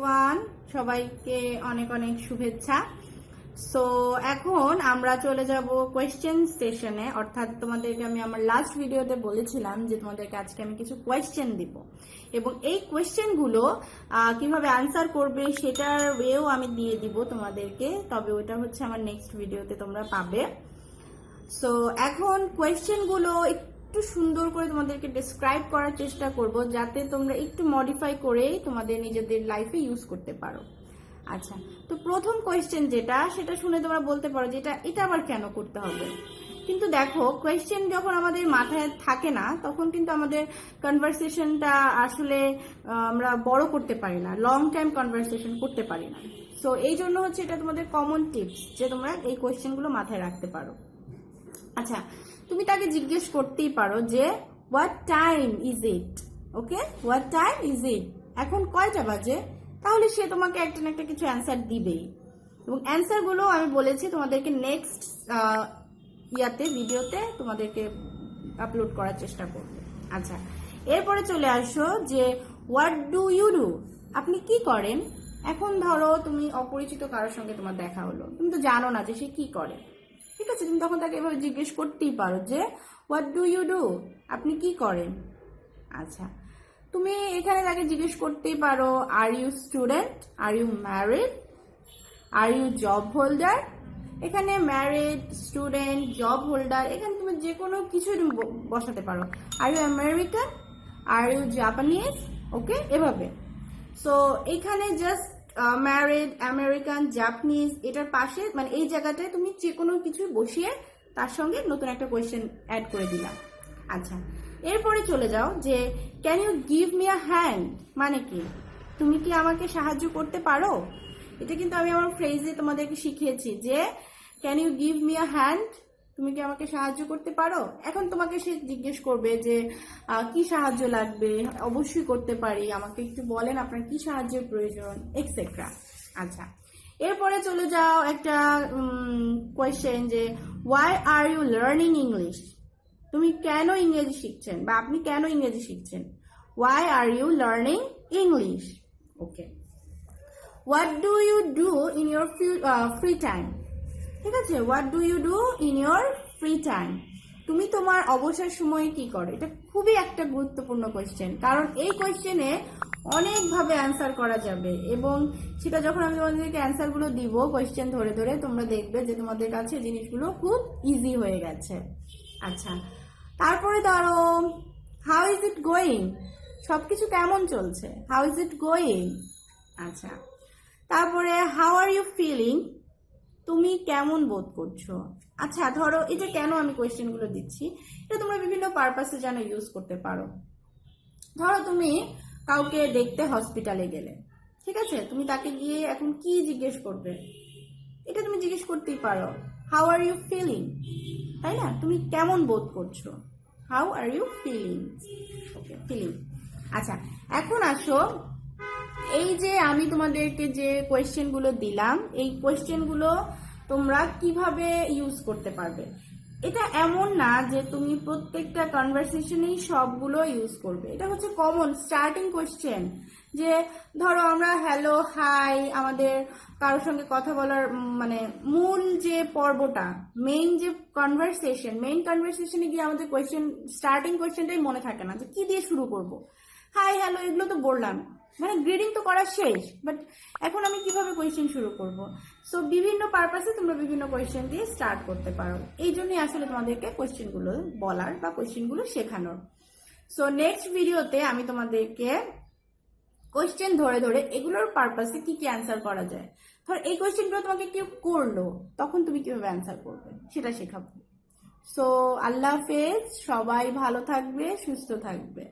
Everyone, সবাইকে অনেক অনেক শুভেচ্ছা। সো এখন আমরা চলে যাব কোয়েশ্চেন সেশনে, অর্থাৎ তোমাদেরকে আমি আমার লাস্ট ভিডিওতে বলেছিলাম যে তোমাদেরকে আজকে আমি কিছু কোয়েশ্চেন দিব এবং এই কোয়েশ্চেনগুলো কিভাবে আনসার করবে সেটার ওয়েও আমি দিয়ে দিব তোমাদেরকে, তবে ওটা হচ্ছে আমার নেক্সট ভিডিওতে তোমরা পাবে। সো এখন কোয়েশ্চেনগুলো একটু সুন্দর করে তোমাদেরকে ডেসক্রাইব করার চেষ্টা করব যাতে তোমরা একটু মডিফাই করে তোমাদের নিজেদের লাইফে ইউজ করতে পারো। আচ্ছা, তো প্রথম কোয়েশ্চেন যেটা, সেটা শুনে তোমরা বলতে পারো যে এটা আবার কেন করতে হবে। কিন্তু দেখো, কোয়েশ্চেন যখন আমাদের মাথায় থাকে না তখন কিন্তু আমাদের কনভারসেশনটা আসলে আমরা বড় করতে পারি না, লং টাইম কনভারসেশন করতে পারি না। সো এই জন্য হচ্ছে এটা তোমাদের কমন টিপস যে তোমরা এই কোয়েশ্চেনগুলো মাথায় রাখতে পারো। আচ্ছা, তুমি তাকে জিজ্ঞেস করতেই পারো যে what time is it, okay, what time is it, এখন কয়টা বাজে। তাহলে সে তোমাকে একটা না একটা কিছু অ্যান্সার দিবেই, এবং অ্যান্সারগুলো আমি বলেছি তোমাদেরকে নেক্সট ভিডিওতে তোমাদেরকে আপলোড করার চেষ্টা করবে। আচ্ছা, এরপরে চলে আসো যে হোয়াট ডু ইউ ডু, আপনি কি করেন। এখন ধরো তুমি অপরিচিত কারোর সঙ্গে তোমার দেখা হলো, তুমি তো জানো না যে সে কি করে, ঠিক আছে, তুমি তখন তাকে এভাবে জিজ্ঞেস করতেই পারো যে হোয়াট ডু ইউ ডু, আপনি কি করেন। আচ্ছা, তুমি এখানে তাকে জিজ্ঞেস করতেই পারো are you student, are you married, are you job holder. এখানে ম্যারিড, স্টুডেন্ট, জব হোল্ডার, এখানে তুমি যে কোনো কিছু বসাতে পারো। Are you American, are you Japanese, okay, এভাবে। সো এখানে জাস্ট ম্যারিড, আমেরিকান, জাপানিজ, এটার পাশে মানে এই জায়গাটায় তুমি যে কোনো কিছু বসিয়ে তার সঙ্গে নতুন একটা কোয়েশ্চেন অ্যাড করে দিলাম। আচ্ছা, এরপরে চলে যাও যে can you give me a hand, মানে কি, তুমি কি আমাকে সাহায্য করতে পারো। এটা কিন্তু আমি আমার ফ্রেজে তোমাদেরকে শিখিয়েছি যে can you give me a hand, তুমি কি আমাকে সাহায্য করতে পারো। এখন তোমাকে সে জিজ্ঞেস করবে যে কি সাহায্য লাগবে, অবশ্যই করতে পারি, আমাকে একটু বলেন আপনার কি সাহায্যের প্রয়োজন, এক্সেট্রা। আচ্ছা, এরপরে চলে যাও একটা কোয়েশ্চেন যে why are you learning English, তুমি কেন ইংরেজি শিখছেন বা আপনি কেন ইংরেজি শিখছেন। Why are you learning English, okay. What do you do in your free time, ঠিক আছে, what do you do in your free time, তুমি তোমার অবসর সময়ে কি করো। এটা খুবই একটা গুরুত্বপূর্ণ কোয়েশ্চেন, কারণ এই কোয়েশ্চেনে অনেকভাবে অ্যান্সার করা যাবে এবং সেটা যখন আমি তোমাদেরকে অ্যান্সারগুলো দিব কোয়েশ্চেন ধরে ধরে, তোমরা দেখবে যে তোমাদের কাছে জিনিসগুলো খুব ইজি হয়ে গেছে। আচ্ছা, তারপরে ধরো হাউ ইজ ইট গোয়িং, সবকিছু কেমন চলছে, হাউ ইজ ইট গোয়িং। আচ্ছা, তারপরে হাউ আর ইউ ফিলিং, তুমি কেমন বোধ করছো। আচ্ছা, ধরো এটা কেন আমি কোয়েশ্চেনগুলো দিচ্ছি, এটা তোমরা বিভিন্ন পারপাসে যেন ইউজ করতে পারো। ধরো তুমি কাউকে দেখতে হসপিটালে গেলে, ঠিক আছে, তুমি তাকে গিয়ে এখন কি জিজ্ঞেস করবে, এটা তুমি জিজ্ঞেস করতেই পারো হাউ আর ইউ ফিলিং, তাই না, তুমি কেমন বোধ করছো, how are you feeling, okay, feeling. আচ্ছা, এখন আসো এই যে আমি তোমাদেরকে যে কোয়েশ্চেনগুলো দিলাম, এই কোয়েশ্চেনগুলো তোমরা কিভাবে ইউজ করতে পারবে। এটা এমন না যে তুমি প্রত্যেকটা কনভারসেশনেই সবগুলো ইউজ করবে, এটা হচ্ছে কমন স্টার্টিং কোয়েশ্চেন। যে ধরো আমরা হ্যালো, হাই, আমাদের কারোর সঙ্গে কথা বলার মানে মূল যে পর্বটা, মেইন যে মেইন কনভারসেশনে গিয়ে আমাদের কোয়েশ্চেন স্টার্টিং কোয়েশ্চেনটাই মনে থাকে না যে কি দিয়ে শুরু করব। হাই, হ্যালো, এগুলো তো বললাম, মানে গ্রিডিং তো করা শেষ, বাট এখন আমি কিভাবে কোয়েশ্চেন শুরু করব। সো বিভিন্ন পারপাসে তোমরা বিভিন্ন কোয়েশ্চেন দিয়ে স্টার্ট করতে পারো, এই জন্যই আসলে তোমাদেরকে কোয়েশ্চেনগুলো বলার বা কোয়েশ্চেনগুলো শেখানোর। সো নেক্সট ভিডিওতে আমি তোমাদেরকে কোয়েশ্চেন ধরে ধরে এগুলোর পারপাসে কি কি অ্যান্সার করা যায়, ধর এই কোয়েশ্চেনগুলো তোমাকে কেউ করলো তখন তুমি কিভাবে অ্যান্সার করবে সেটা শেখাবো। সো আল্লাহ হাফেজ, সবাই ভালো থাকবে, সুস্থ থাকবে।